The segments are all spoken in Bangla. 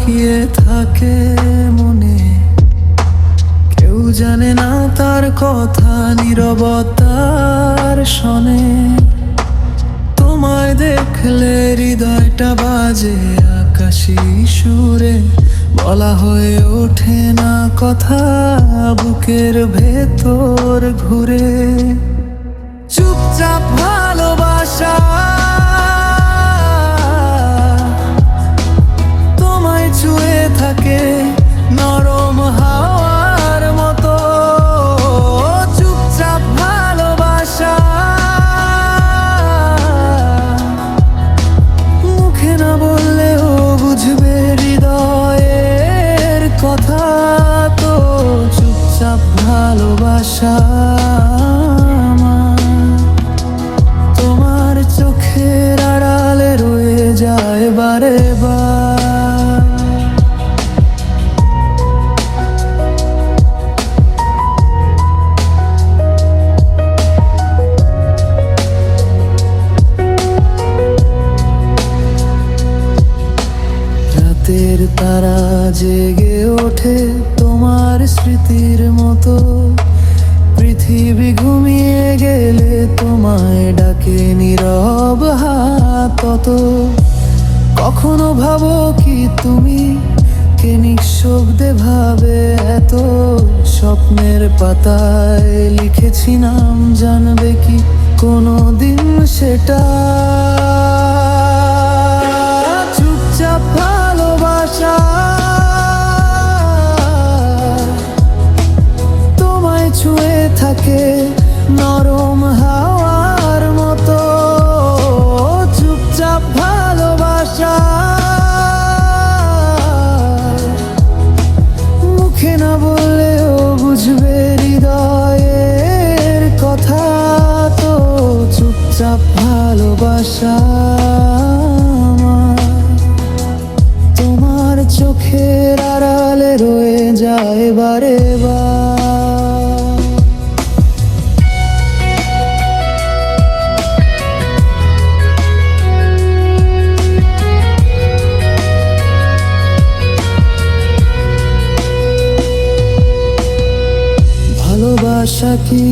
লুকিয়ে থাকে মনে, কেউ জানে না তার কথা নীরবতার শনে। তোমায় দেখলে হৃদয়টা বাজে আকাশী সুরে, বলা হয়ে ওঠে না কথা বুকের ভেতর ঘুরে। চুপচাপ ভালোবাসা তোমায় ছুঁয়ে থাকে নরম হাওয়ার মতো। চুপচাপ ভালোবাসা মুখে না বললেও বুঝবে হৃদয়ের কথা তো। চুপচাপ ভালোবাসা তোমার চোখের আড়ালে রয়ে যায় বারে বার। রাতের তারা জেগে ওঠে তোমার স্মৃতির মতো, পৃথিবী ঘুমিয়ে গেলে তোমায় ডাকে নীরব হাত। কখনো ভাবো কি তুমি কে নিঃশব্দে ভাবে এত, স্বপ্নের পাতায় লিখেছি নাম, জানবে কি কোনো দিন সেটা। চুপচাপ ভালোবাসা তোমায় ছুঁয়ে থাকে নরম হাওয়ার মতো। চুপচাপ ভালোবাসা মুখে না বললেও বুঝবে হৃদয়ের কথা তো। চুপচাপ ভালোবাসা তোমার চোখের আড়ালে রয়ে যায় বারে বার। ভালোবাসা কি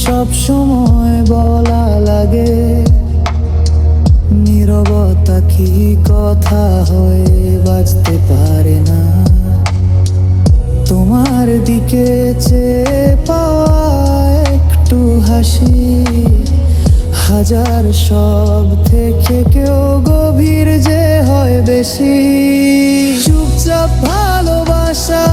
সব সময় বলা লাগে, নীরবতা কি কথা হয়ে বাজতে পারে না। তোমার দিকে চেয়ে পাওয়া একটু হাসি, হাজার সব থেকে কেউ গভীর যে হয় বেশি। চুপচাপ ভালোবাসা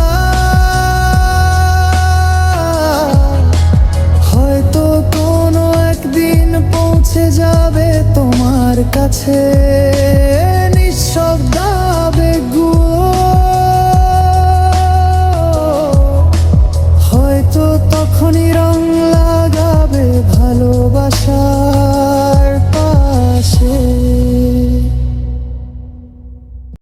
হয়তো কোনো একদিন পৌঁছে যাবে তোমার কাছে, নিঃশব্দ